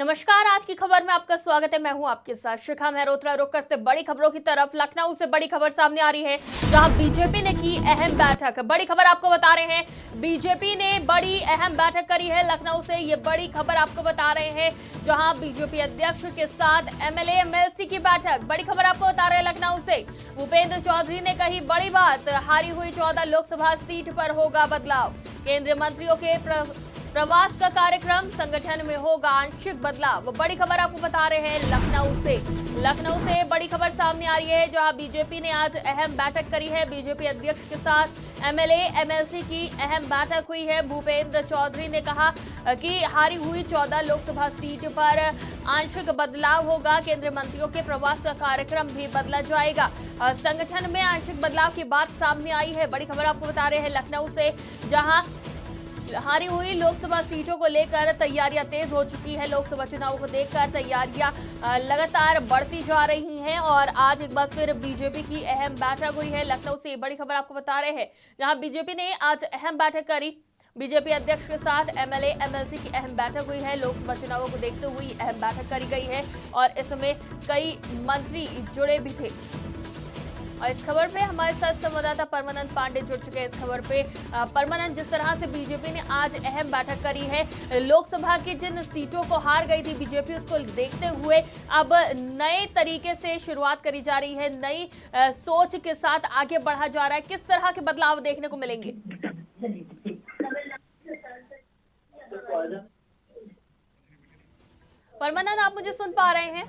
नमस्कार, आज की खबर में आपका स्वागत है। मैं हूं आपके साथ शिखा मेहरोत्रा। रुक करते बड़ी खबरों की तरफ। लखनऊ से बड़ी खबर सामने आ रही है, जहां बीजेपी ने की अहम बैठक। बड़ी खबर आपको बता रहे हैं, बीजेपी ने बड़ी अहम बैठक करी है लखनऊ से। ये बड़ी खबर आपको बता रहे हैं, जहां बीजेपी अध्यक्ष के साथ एमएलए एमएलसी की बैठक। बड़ी खबर आपको बता रहे हैं लखनऊ से। भूपेंद्र चौधरी ने कही बड़ी बात, हारी हुई 14 लोकसभा सीट पर होगा बदलाव। केंद्रीय मंत्रियों के प्रवास का कार्यक्रम, संगठन में होगा आंशिक बदलाव। बड़ी खबर आपको बता रहे हैं लखनऊ से बड़ी खबर सामने आ रही है, जहां बीजेपी ने आज अहम बैठक करी है। बीजेपी अध्यक्ष के साथ एमएलए एमएलसी की अहम बैठक हुई है। भूपेंद्र चौधरी ने कहा कि हारी हुई 14 लोकसभा सीट पर आंशिक बदलाव होगा। केंद्रीय मंत्रियों के प्रवास का कार्यक्रम भी बदला जाएगा। संगठन में आंशिक बदलाव की बात सामने आई है। बड़ी खबर आपको बता रहे हैं लखनऊ से, जहां हारी हुई लोकसभा सीटों को लेकर तैयारियां तेज हो चुकी है। लोकसभा चुनाव को देखकर तैयारियां लगातार बढ़ती जा रही हैं और आज एक बार फिर बीजेपी की अहम बैठक हुई है। लखनऊ से बड़ी खबर आपको बता रहे हैं, जहां बीजेपी ने आज अहम बैठक करी। बीजेपी अध्यक्ष के साथ एमएलए एमएलसी की अहम बैठक हुई है। लोकसभा चुनावों को देखते हुए अहम बैठक करी गई है और इसमें कई मंत्री जुड़े भी थे। और इस खबर पे हमारे साथ संवाददाता परमानंद पांडे जुड़ चुके हैं। इस खबर पे परमानंद, जिस तरह से बीजेपी ने आज अहम बैठक करी है, लोकसभा की जिन सीटों को हार गई थी बीजेपी, उसको देखते हुए अब नए तरीके से शुरुआत करी जा रही है, नई सोच के साथ आगे बढ़ा जा रहा है। किस तरह के बदलाव देखने को मिलेंगे? परमानंद, आप मुझे सुन पा रहे हैं?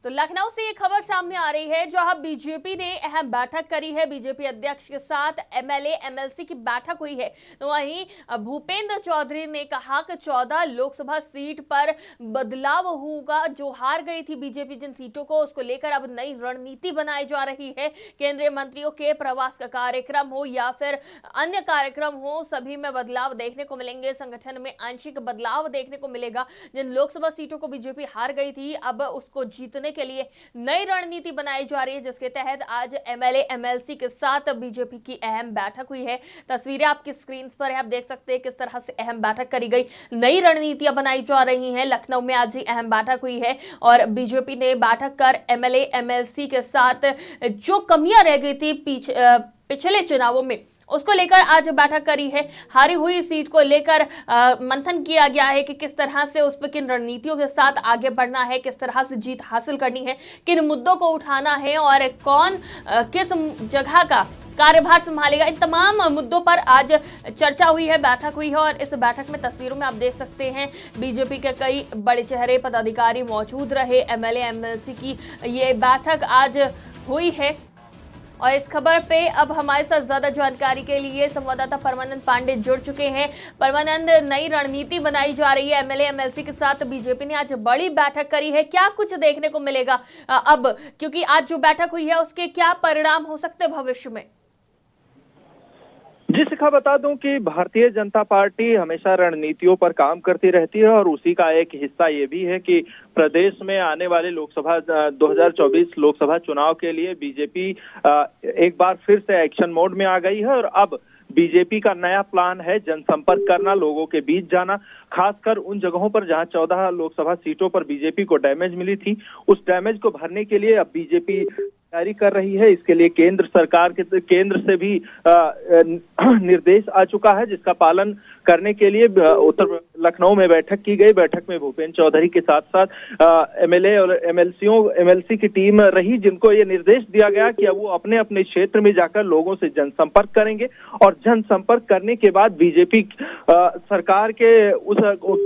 तो लखनऊ से ये खबर सामने आ रही है, जहां बीजेपी ने अहम बैठक करी है। बीजेपी अध्यक्ष के साथ एमएलए एमएलसी की बैठक हुई है। तो वहीं भूपेंद्र चौधरी ने कहा कि 14 लोकसभा सीट पर बदलाव होगा। जो हार गई थी बीजेपी जिन सीटों को, उसको लेकर अब नई रणनीति बनाई जा रही है। केंद्रीय मंत्रियों के प्रवास का कार्यक्रम हो या फिर अन्य कार्यक्रम हो, सभी में बदलाव देखने को मिलेंगे। संगठन में आंशिक बदलाव देखने को मिलेगा। जिन लोकसभा सीटों को बीजेपी हार गई थी, अब उसको जीतने के लिए नई रणनीति बनाई जा रही है, जिसके तहत आज एमएलए एमएलसी के साथ बीजेपी की अहम बैठक हुई है। तस्वीरें आपकी स्क्रीन पर है, आप देख सकते हैं किस तरह से अहम बैठक करी गई, नई रणनीतियां बनाई जा रही हैं। लखनऊ में आज ही अहम बैठक हुई है और बीजेपी ने बैठक कर एमएलए एमएलसी के साथ जो कमियां रह गई थी पिछले चुनावों में, उसको लेकर आज बैठक करी है। हारी हुई सीट को लेकर मंथन किया गया है कि किस तरह से उस पर किन रणनीतियों के साथ आगे बढ़ना है, किस तरह से जीत हासिल करनी है, किन मुद्दों को उठाना है और कौन किस जगह का कार्यभार संभालेगा। इन तमाम मुद्दों पर आज चर्चा हुई है, बैठक हुई है। और इस बैठक में तस्वीरों में आप देख सकते हैं बीजेपी के कई बड़े चेहरे पदाधिकारी मौजूद रहे। एमएलए एमएलसी की ये बैठक आज हुई है और इस खबर पे अब हमारे साथ ज्यादा जानकारी के लिए संवाददाता परमानंद पांडे जुड़ चुके हैं। परमानंद, नई रणनीति बनाई जा रही है, एमएलए एमएलसी के साथ बीजेपी ने आज बड़ी बैठक करी है। क्या कुछ देखने को मिलेगा अब, क्योंकि आज जो बैठक हुई है उसके क्या परिणाम हो सकते हैं भविष्य में? जी शिखा, बता दूं कि भारतीय जनता पार्टी हमेशा रणनीतियों पर काम करती रहती है और उसी का एक हिस्सा ये भी है कि प्रदेश में आने वाले लोकसभा 2024 लोकसभा चुनाव के लिए बीजेपी एक बार फिर से एक्शन मोड में आ गई है। और अब बीजेपी का नया प्लान है जनसंपर्क करना, लोगों के बीच जाना, खासकर उन जगहों पर जहां 14 लोकसभा सीटों पर बीजेपी को डैमेज मिली थी। उस डैमेज को भरने के लिए अब बीजेपी तैयारी कर रही है। इसके लिए केंद्र से भी निर्देश आ चुका है, जिसका पालन करने के लिए उत्तर लखनऊ में बैठक की गई। बैठक में भूपेंद्र चौधरी के साथ साथ एमएलए और एमएलसी की टीम रही, जिनको ये निर्देश दिया गया कि अब वो अपने अपने क्षेत्र में जाकर लोगों से जनसंपर्क करेंगे और जनसंपर्क करने के बाद बीजेपी सरकार के उस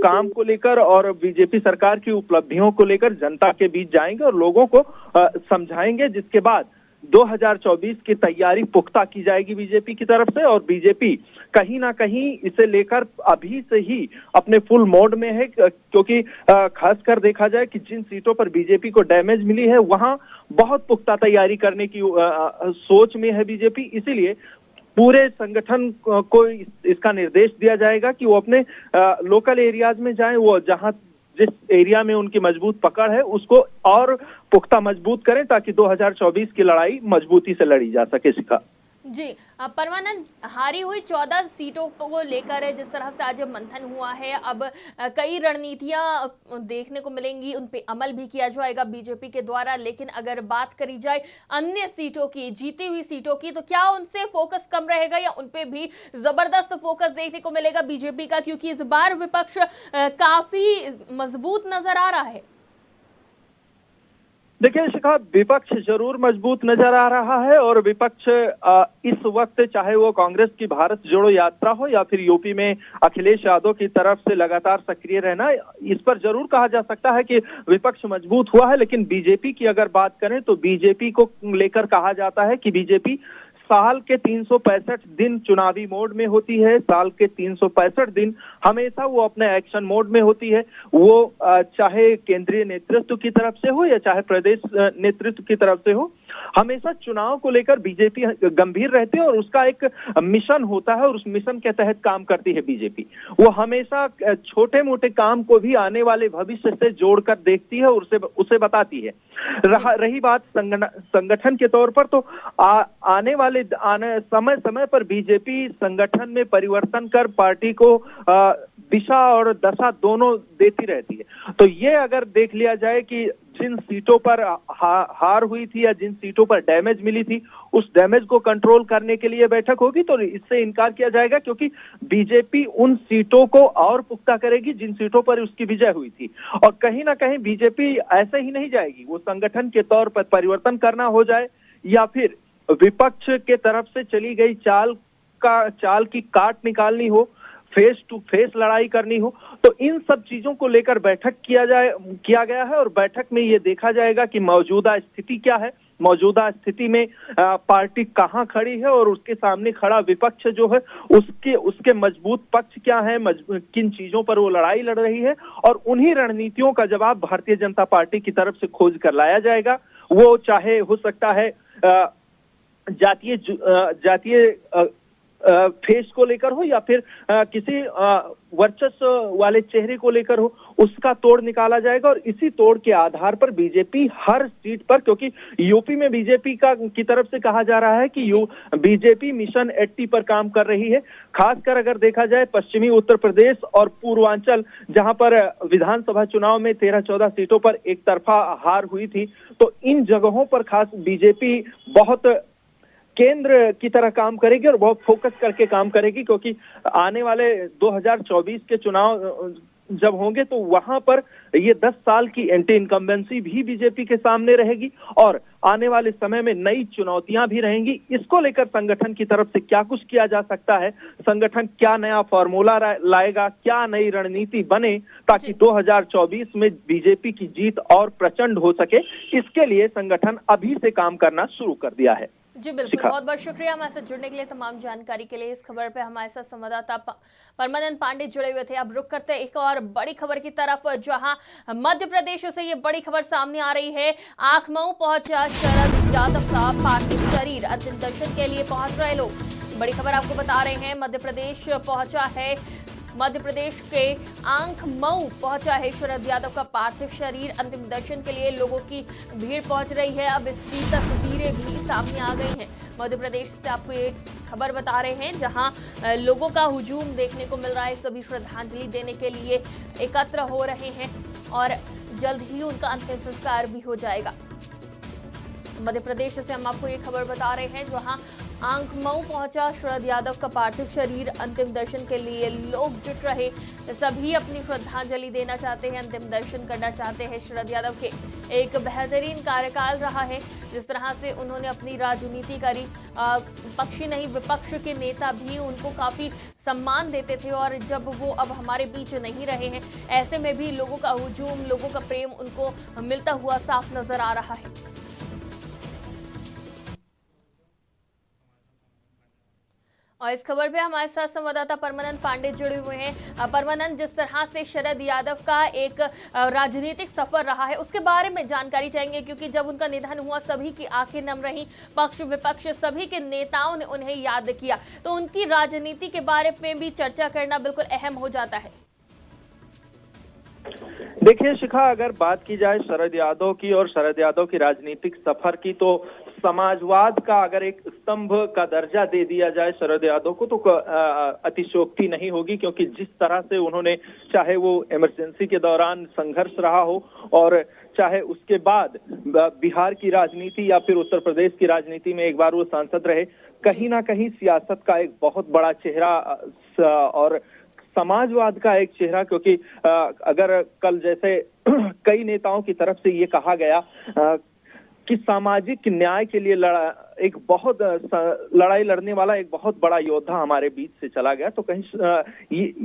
काम को लेकर और बीजेपी सरकार की उपलब्धियों को लेकर जनता के बीच जाएंगे और लोगों को समझाएंगे। जिसके बाद 2024 की तैयारी पुख्ता की जाएगी बीजेपी की तरफ से। और बीजेपी कहीं ना कहीं इसे लेकर अभी से ही अपने फुल मोड में है, क्योंकि खासकर देखा जाए कि जिन सीटों पर बीजेपी को डैमेज मिली है वहां बहुत पुख्ता तैयारी करने की सोच में है बीजेपी। इसीलिए पूरे संगठन को इसका निर्देश दिया जाएगा कि वो अपने लोकल एरियाज में जाएं, वो जहां जिस एरिया में उनकी मजबूत पकड़ है उसको और पुख्ता मजबूत करें, ताकि 2024 की लड़ाई मजबूती से लड़ी जा सके। शिखा, जी। परमानंद, हारी हुई 14 सीटों को लेकर जिस तरह से आज मंथन हुआ है, अब कई रणनीतियां देखने को मिलेंगी, उन पे अमल भी किया जाएगा बीजेपी के द्वारा। लेकिन अगर बात करी जाए अन्य सीटों की, जीती हुई सीटों की, तो क्या उनसे फोकस कम रहेगा या उन पे भी जबरदस्त फोकस देखने को मिलेगा बीजेपी का? क्योंकि इस बार विपक्ष काफी मजबूत नजर आ रहा है। देखिए शिखा, विपक्ष जरूर मजबूत नजर आ रहा है और विपक्ष इस वक्त, चाहे वो कांग्रेस की भारत जोड़ो यात्रा हो या फिर यूपी में अखिलेश यादव की तरफ से लगातार सक्रिय रहना, इस पर जरूर कहा जा सकता है कि विपक्ष मजबूत हुआ है। लेकिन बीजेपी की अगर बात करें तो बीजेपी को लेकर कहा जाता है कि बीजेपी साल के 365 दिन चुनावी मोड में होती है। साल के 365 दिन हमेशा वो अपने एक्शन मोड में होती है। वो चाहे केंद्रीय नेतृत्व की तरफ से हो या चाहे प्रदेश नेतृत्व की तरफ से हो, हमेशा चुनाव को लेकर बीजेपी गंभीर रहती है और उसका एक मिशन होता है और उस मिशन के तहत काम करती है बीजेपी। वो हमेशा छोटे मोटे काम को भी आने वाले भविष्य से जोड़कर देखती है और उसे बताती है। रही बात संगठन के तौर पर, तो आने समय समय पर बीजेपी संगठन में परिवर्तन कर पार्टी को दिशा और दशा दोनों देती रहती है। तो ये अगर देख लिया जाए कि जिन सीटों पर हार हुई थी या जिन सीटों पर डैमेज मिली थी, उस डैमेज को कंट्रोल करने के लिए बैठक होगी, तो इससे इनकार किया जाएगा, क्योंकि बीजेपी उन सीटों को और पुख्ता करेगी जिन सीटों पर उसकी विजय हुई थी। और कहीं ना कहीं बीजेपी ऐसे ही नहीं जाएगी। वो संगठन के तौर पर परिवर्तन करना हो जाए या फिर विपक्ष के तरफ से चली गई चाल की काट निकालनी हो, फेस टू फेस लड़ाई करनी हो, तो इन सब चीजों को लेकर बैठक किया गया है। और बैठक में ये देखा जाएगा कि मौजूदा स्थिति क्या है, मौजूदा स्थिति में पार्टी कहां खड़ी है और उसके सामने खड़ा विपक्ष जो है उसके मजबूत पक्ष क्या है, किन चीजों पर वो लड़ाई लड़ रही है, और उन्हीं रणनीतियों का जवाब भारतीय जनता पार्टी की तरफ से खोज कर लाया जाएगा। वो चाहे हो सकता है जातीय फेस को लेकर हो या फिर किसी वर्चस्व वाले चेहरे को लेकर हो, उसका तोड़ निकाला जाएगा। और इसी तोड़ के आधार पर बीजेपी हर सीट पर, क्योंकि यूपी में बीजेपी की तरफ से कहा जा रहा है कि बीजेपी मिशन 80 पर काम कर रही है। खासकर अगर देखा जाए पश्चिमी उत्तर प्रदेश और पूर्वांचल, जहां पर विधानसभा चुनाव में 13-14 सीटों पर एक तरफा हार हुई थी, तो इन जगहों पर खास बीजेपी बहुत केंद्र की तरह काम करेगी और बहुत फोकस करके काम करेगी, क्योंकि आने वाले 2024 के चुनाव जब होंगे तो वहां पर ये 10 साल की एंटी इनकम्बेंसी भी बीजेपी के सामने रहेगी और आने वाले समय में नई चुनौतियां भी रहेंगी। इसको लेकर संगठन की तरफ से क्या कुछ किया जा सकता है, संगठन क्या नया फॉर्मूला लाएगा, क्या नई रणनीति बने ताकि 2024 में बीजेपी की जीत और प्रचंड हो सके, इसके लिए संगठन अभी से काम करना शुरू कर दिया है। जी बिल्कुल, बहुत बहुत शुक्रिया हमारे साथ जुड़ने के लिए, तमाम जानकारी के लिए। इस खबर पे हमारे साथ संवाददाता परमानंद पांडे जुड़े हुए थे। अब रुक करते हैं एक और बड़ी खबर की तरफ, जहां मध्य प्रदेश से ये बड़ी खबर सामने आ रही है। आखमऊ पहुंचा शरद यादव का पार्थिव शरीर, अंतिम दर्शन के लिए पहुंच रहे लोग। बड़ी खबर आपको बता रहे हैं, मध्य प्रदेश पहुंचा है, मध्य प्रदेश के आखमऊ पहुंचा है शरद यादव का पार्थिव शरीर। अंतिम दर्शन के लिए लोगों की भीड़ पहुंच रही है। अब इसकी तस्वीरें भी सामने आ गई हैं। मध्य प्रदेश से आपको ये खबर बता रहे हैं, जहां लोगों का हुजूम देखने को मिल रहा है। सभी श्रद्धांजलि देने के लिए एकत्र हो रहे हैं और जल्द ही उनका अंतिम संस्कार भी हो जाएगा। मध्य प्रदेश से हम आपको ये खबर बता रहे हैं, जहां आखमऊ पहुंचा शरद यादव का पार्थिव शरीर। अंतिम दर्शन के लिए लोग जुट रहे, सभी अपनी श्रद्धांजलि देना चाहते हैं, अंतिम दर्शन करना चाहते हैं शरद यादव के। एक बेहतरीन कार्यकाल रहा है, जिस तरह से उन्होंने अपनी राजनीति करी। पक्षी नहीं विपक्ष के नेता भी उनको काफी सम्मान देते थे, और जब वो अब हमारे बीच नहीं रहे हैं, ऐसे में भी लोगों का हुजूम, लोगों का प्रेम उनको मिलता हुआ साफ नजर आ रहा है। और इस खबर पे हमारे साथ संवाददाता परमानंद पांडे जुड़े हुए हैं। परमानंद, जिस तरह से शरद यादव का एक राजनीतिक सफर रहा है, उसके बारे में जानकारी चाहेंगे, क्योंकि जब उनका निधन हुआ सभी की आंखें नम रही, पक्ष विपक्ष सभी के नेताओं ने उन्हें याद किया, तो उनकी राजनीति के बारे में भी चर्चा करना बिल्कुल अहम हो जाता है। देखिए शिखा, अगर बात की जाए शरद यादव की और शरद यादव की राजनीतिक सफर की, तो समाजवाद का अगर एक स्तंभ का दर्जा दे दिया जाए शरद यादव को तो अतिशयोक्ति नहीं होगी, क्योंकि जिस तरह से उन्होंने, चाहे वो इमरजेंसी के दौरान संघर्ष रहा हो और चाहे उसके बाद बिहार की राजनीति या फिर उत्तर प्रदेश की राजनीति में एक बार वो सांसद रहे, कहीं ना कहीं सियासत का एक बहुत बड़ा चेहरा और समाजवाद का एक चेहरा। क्योंकि अगर कल जैसे कई नेताओं की तरफ से ये कहा गया कि सामाजिक न्याय के लिए एक बहुत लड़ाई लड़ने वाला एक बहुत बड़ा योद्धा हमारे बीच से चला गया, तो कहीं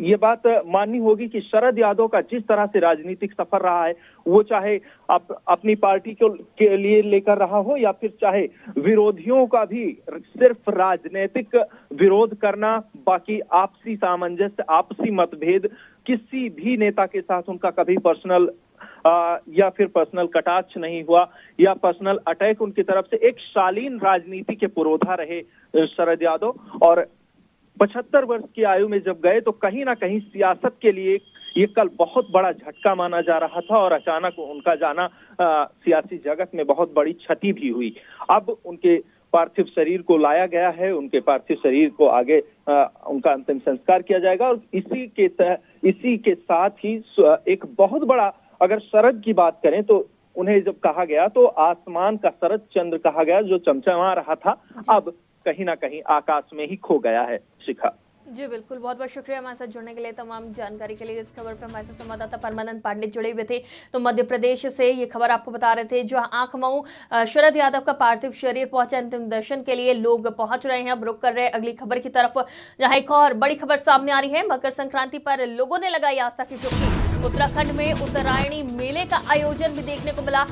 ये बात माननी होगी कि शरद यादव का जिस तरह से राजनीतिक सफर रहा है, वो चाहे अपनी पार्टी के लिए लेकर रहा हो या फिर चाहे विरोधियों का भी सिर्फ राजनीतिक विरोध करना, बाकी आपसी सामंजस्य, आपसी मतभेद, किसी भी नेता के साथ उनका कभी पर्सनल या फिर पर्सनल कटाक्ष नहीं हुआ या पर्सनल अटैक उनकी तरफ से। एक शालीन राजनीति के पुरोधा रहे शरद यादव, और 75 वर्ष की आयु में जब गए तो कहीं ना कहीं सियासत के लिए ये कल बहुत बड़ा झटका माना जा रहा था, और अचानक उनका जाना सियासी जगत में बहुत बड़ी क्षति भी हुई। अब उनके पार्थिव शरीर को लाया गया है, उनके पार्थिव शरीर को आगे उनका अंतिम संस्कार किया जाएगा, और इसी के साथ ही एक बहुत बड़ा, अगर शरद की बात करें तो उन्हें जब कहा गया तो आसमान का शरद चंद्र कहा गया, जो चमचमा रहा था अब कहीं ना कहीं आकाश में ही खो गया है। शिखा जी बिल्कुल, बहुत बहुत शुक्रिया हमारे साथ जुड़ने के लिए, तमाम जानकारी के लिए। इस खबर पे हमारे साथ संवाददाता परमानंद पांडे जुड़े हुए थे। तो मध्य प्रदेश से ये खबर आपको बता रहे थे, जो आंख मऊ शरद यादव का पार्थिव शरीर पहुंचा, अंतिम दर्शन के लिए लोग पहुंच रहे हैं। अब रुक कर रहे अगली खबर की तरफ, जहां एक और बड़ी खबर सामने आ रही है। मकर संक्रांति पर लोगों ने लगाई आस्था की डुबकी। उत्तराखंड में उत्तरायणी मेले का आयोजन भी देखने को मिला।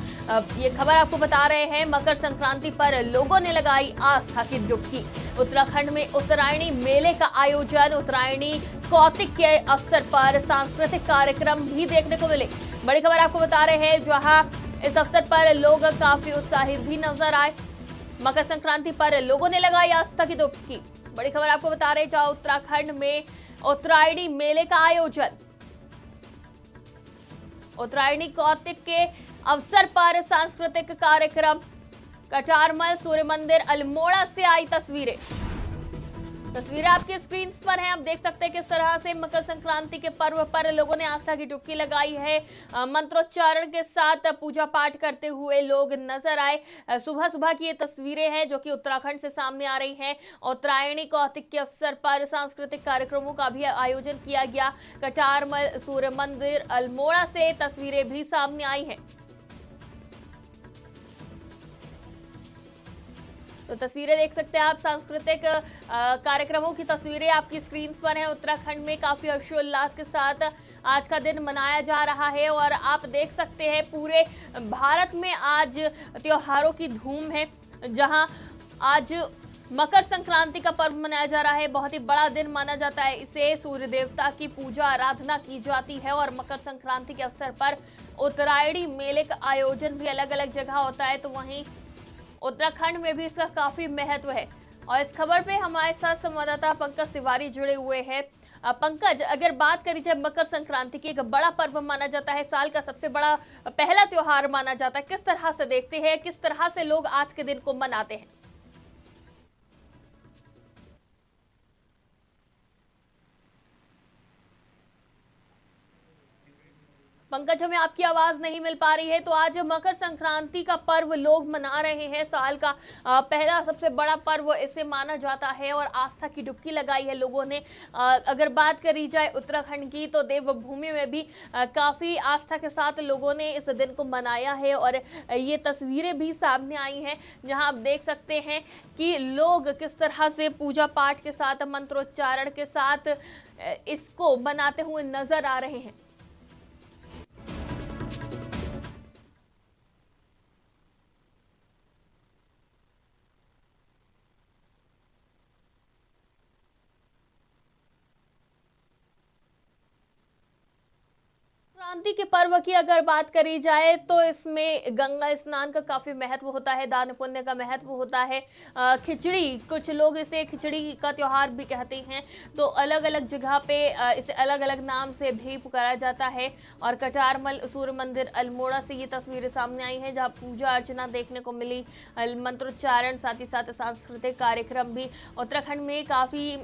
ये खबर आपको बता रहे हैं, मकर संक्रांति पर लोगों ने लगाई आस्था की डुबकी। उत्तराखंड में उत्तरायणी मेले का आयोजन, उत्तरायणी कौतिक के अवसर पर सांस्कृतिक कार्यक्रम भी देखने को मिले। बड़ी खबर आपको बता रहे हैं, जहां इस अवसर पर लोग काफी उत्साहित भी नजर आए। मकर संक्रांति पर लोगों ने लगाई आस्था की डुबकी। बड़ी खबर आपको बता रहे हैं, जहां उत्तराखंड में उत्तरायणी मेले का आयोजन, उत्तरायणी कौतिक के अवसर पर सांस्कृतिक कार्यक्रम। कटारमल सूर्य मंदिर अल्मोड़ा से आई तस्वीरें आपकी स्क्रीन पर हैं। आप देख सकते हैं किस तरह से मकर संक्रांति के पर्व पर लोगों ने आस्था की डुबकी लगाई है। मंत्रोच्चारण के साथ पूजा पाठ करते हुए लोग नजर आए। सुबह सुबह की ये तस्वीरें हैं जो कि उत्तराखंड से सामने आ रही हैं। उत्तरायणी कौतिक के अवसर पर सांस्कृतिक कार्यक्रमों का भी आयोजन किया गया। कटारमल सूर्य मंदिर अल्मोड़ा से तस्वीरें भी सामने आई हैं। तो तस्वीरें देख सकते हैं आप, सांस्कृतिक कार्यक्रमों की तस्वीरें आपकी स्क्रीन पर हैं। उत्तराखंड में काफी हर्षोल्लास के साथ आज का दिन मनाया जा रहा है, और आप देख सकते हैं पूरे भारत में आज त्योहारों की धूम है। जहां आज मकर संक्रांति का पर्व मनाया जा रहा है, बहुत ही बड़ा दिन माना जाता है इसे। सूर्य देवता की पूजा आराधना की जाती है, और मकर संक्रांति के अवसर पर उत्तरायणी मेले का आयोजन भी अलग अलग जगह होता है। तो वहीं उत्तराखंड में भी इसका काफी महत्व है। और इस खबर पे हमारे साथ संवाददाता पंकज तिवारी जुड़े हुए हैं। पंकज, अगर बात करी जाए मकर संक्रांति की, एक बड़ा पर्व माना जाता है, साल का सबसे बड़ा पहला त्योहार माना जाता है, किस तरह से देखते हैं, किस तरह से लोग आज के दिन को मनाते हैं? पंकज, हमें आपकी आवाज नहीं मिल पा रही है। तो आज मकर संक्रांति का पर्व लोग मना रहे हैं, साल का पहला सबसे बड़ा पर्व इसे माना जाता है, और आस्था की डुबकी लगाई है लोगों ने। अगर बात करी जाए उत्तराखंड की, तो देवभूमि में भी काफी आस्था के साथ लोगों ने इस दिन को मनाया है, और ये तस्वीरें भी सामने आई हैं जहां आप देख सकते हैं कि लोग किस तरह से पूजा पाठ के साथ, मंत्रोच्चारण के साथ इसको मनाते हुए नजर आ रहे हैं। संक्रांति के पर्व की अगर बात करी जाए तो इसमें गंगा स्नान का काफी महत्व होता है, दान पुण्य का महत्व होता है। खिचड़ी, कुछ लोग इसे खिचड़ी का त्योहार भी कहते हैं, तो अलग अलग जगह पे इसे अलग अलग नाम से भी पुकारा जाता है। और कटारमल सूर्य मंदिर अल्मोड़ा से ये तस्वीरें सामने आई हैं, जहां पूजा अर्चना देखने को मिली, मंत्रोच्चारण, साथ ही साथ सांस्कृतिक कार्यक्रम भी। उत्तराखंड में काफी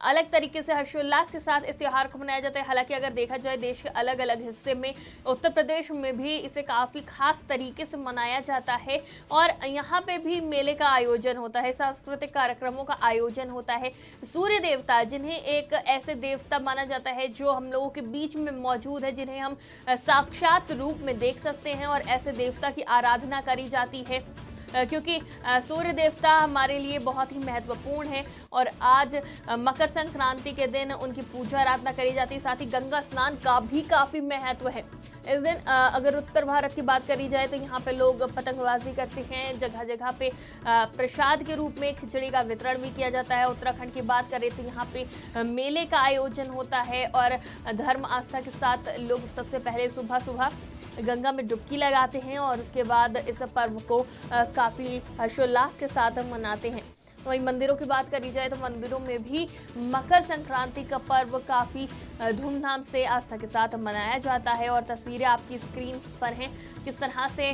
अलग तरीके से हर्षोल्लास के साथ इस त्योहार को मनाया जाता है। हालांकि अगर देखा जाए देश के अलग अलग हिस्से में, उत्तर प्रदेश में भी इसे काफ़ी खास तरीके से मनाया जाता है और यहाँ पे भी मेले का आयोजन होता है, सांस्कृतिक कार्यक्रमों का आयोजन होता है। सूर्य देवता, जिन्हें एक ऐसे देवता माना जाता है जो हम लोगों के बीच में मौजूद है, जिन्हें हम साक्षात रूप में देख सकते हैं, और ऐसे देवता की आराधना करी जाती है क्योंकि सूर्य देवता हमारे लिए बहुत ही महत्वपूर्ण है। और आज मकर संक्रांति के दिन उनकी पूजा आराधना करी जाती है। साथ ही गंगा स्नान का भी काफ़ी महत्व है। इस दिन अगर उत्तर भारत की बात करी जाए तो यहाँ पे लोग पतंगबाजी करते हैं, जगह जगह पे प्रसाद के रूप में खिचड़ी का वितरण भी किया जाता है। उत्तराखंड की बात करें तो यहाँ पे मेले का आयोजन होता है और धर्म आस्था के साथ लोग सबसे पहले सुबह सुबह गंगा में डुबकी लगाते हैं और उसके बाद इस पर्व को काफ़ी हर्षोल्लास के साथ मनाते हैं। वहीं मंदिरों की बात करी जाए तो मंदिरों में भी मकर संक्रांति का पर्व काफ़ी धूमधाम से आस्था के साथ मनाया जाता है। और तस्वीरें आपकी स्क्रीन पर हैं, किस तरह से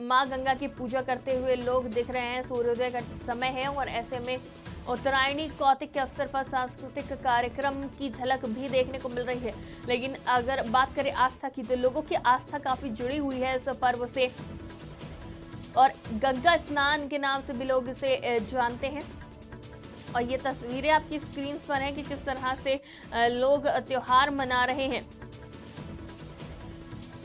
माँ गंगा की पूजा करते हुए लोग दिख रहे हैं। सूर्योदय का समय है और ऐसे में उत्तरायणी कौतिक के अवसर पर सांस्कृतिक कार्यक्रम की झलक भी देखने को मिल रही है। लेकिन अगर बात करें आस्था की, तो लोगों की आस्था काफ़ी जुड़ी हुई है इस पर्व से, और गंगा स्नान के नाम से भी लोग इसे जानते हैं। और ये तस्वीरें आपकी स्क्रीन पर हैं कि किस तरह से लोग त्योहार मना रहे हैं।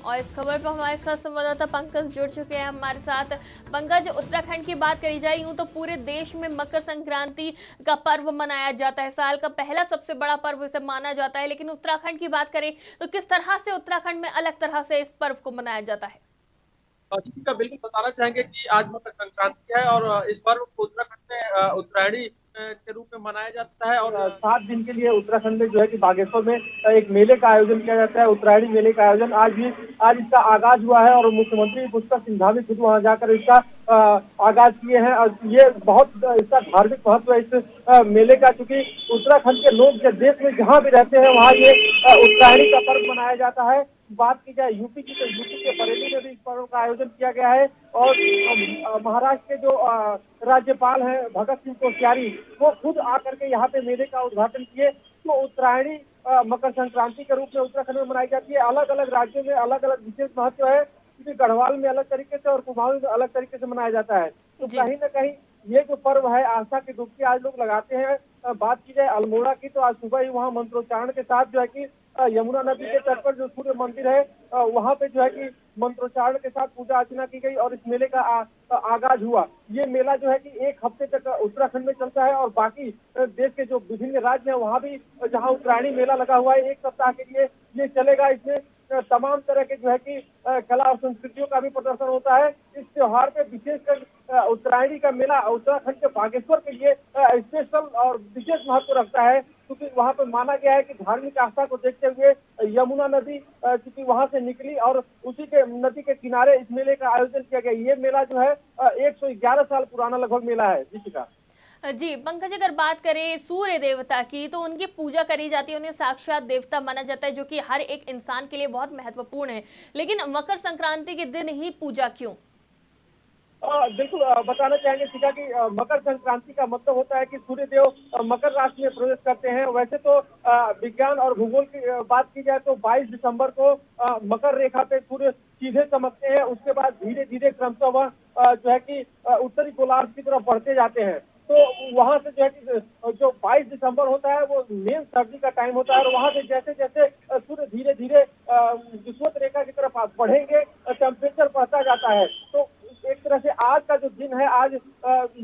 और इस खबर पर हमारे साथ संवाददाता पंकज जुड़ चुके हैं हमारे साथ। पंकज, उत्तराखंड की बात करी जाए यूं तो पूरे देश में मकर संक्रांति का पर्व मनाया जाता है, साल का पहला सबसे बड़ा पर्व इसे माना जाता है। लेकिन उत्तराखंड की बात करें तो किस तरह से उत्तराखंड में अलग तरह से इस पर्व को मनाया जाता है? जी का बिल्कुल बताना चाहेंगे कि आज मकर संक्रांति है और इस पर्व को उत्तराखंड में उत्तरायणी के रूप में मनाया जाता है। और 7 दिन के लिए उत्तराखंड में जो है कि बागेश्वर में एक मेले का आयोजन किया जाता है, उत्तरायणी मेले का आयोजन आज इसका आगाज हुआ है और मुख्यमंत्री पुष्कर सिंघा भी खुद वहां जाकर इसका आगाज किए हैं। और ये बहुत इसका धार्मिक महत्व है इस मेले का, क्योंकि उत्तराखंड के लोग देश में जहाँ भी रहते हैं वहाँ ये उत्तरायणी का पर्व मनाया जाता है। बात की जाए यूपी की, तो यूपी के बरेली में भी इस पर्व का आयोजन किया गया है और महाराष्ट्र के जो राज्यपाल हैं भगत सिंह कोश्यारी, वो खुद आकर के यहाँ पे मेले का उद्घाटन किए। तो उत्तरायणी मकर संक्रांति के रूप में उत्तराखंड में मनाई जाती है। अलग अलग राज्यों में अलग अलग विशेष महत्व है, क्योंकि गढ़वाल में अलग तरीके से और कुमाऊं में अलग तरीके से मनाया जाता है। तो कहीं न कहीं ये जो पर्व है, आस्था की डुबकी आज लोग लगाते हैं। बात की जाए अल्मोड़ा की, तो आज सुबह ही वहाँ मंत्रोच्चारण के साथ जो है कि यमुना नदी के तट पर जो सूर्य मंदिर है वहाँ पे जो है कि मंत्रोच्चारण के साथ पूजा अर्चना की गई और इस मेले का आगाज हुआ। ये मेला जो है कि 1 हफ्ते तक उत्तराखंड में चलता है और बाकी देश के जो विभिन्न राज्य हैं वहाँ भी जहाँ उत्तरायणी मेला लगा हुआ है 1 सप्ताह के लिए ये चलेगा। इसमें तमाम तरह के जो है कि कला और संस्कृतियों का भी प्रदर्शन होता है। इस त्योहार पे विशेषकर उत्तरायणी का मेला उत्तराखंड के बागेश्वर के लिए स्पेशल और विशेष महत्व रखता है, क्योंकि वहाँ पे माना गया है कि धार्मिक आस्था को देखते हुए यमुना नदी क्योंकि वहाँ से निकली और उसी के नदी के किनारे इस मेले का आयोजन किया गया। ये मेला जो है 111 साल पुराना लगभग मेला है। जी पंकज, अगर बात करें सूर्य देवता की, तो उनकी पूजा करी जाती है, उन्हें साक्षात देवता माना जाता है, जो कि हर एक इंसान के लिए बहुत महत्वपूर्ण है। लेकिन मकर संक्रांति के दिन ही पूजा क्यों? बिल्कुल बताना चाहेंगे शिखा की मकर संक्रांति का मतलब होता है कि सूर्य देव मकर राशि में प्रवेश करते हैं। वैसे तो विज्ञान और भूगोल की बात की जाए तो 22 दिसंबर को मकर रेखा पे सूर्य सीधे चमकते हैं। उसके बाद धीरे धीरे क्रमशः वह जो है कि उत्तरी गोलार्ध की तरफ बढ़ते जाते हैं। तो वहां से जो है कि जो 22 दिसंबर होता है वो मेन सर्दी का टाइम होता है और वहां से जैसे जैसे सूर्य धीरे धीरे विषुवत रेखा की तरफ बढ़ेंगे टेम्परेचर बढ़ता जाता है। तो एक तरह से आज का जो दिन है, आज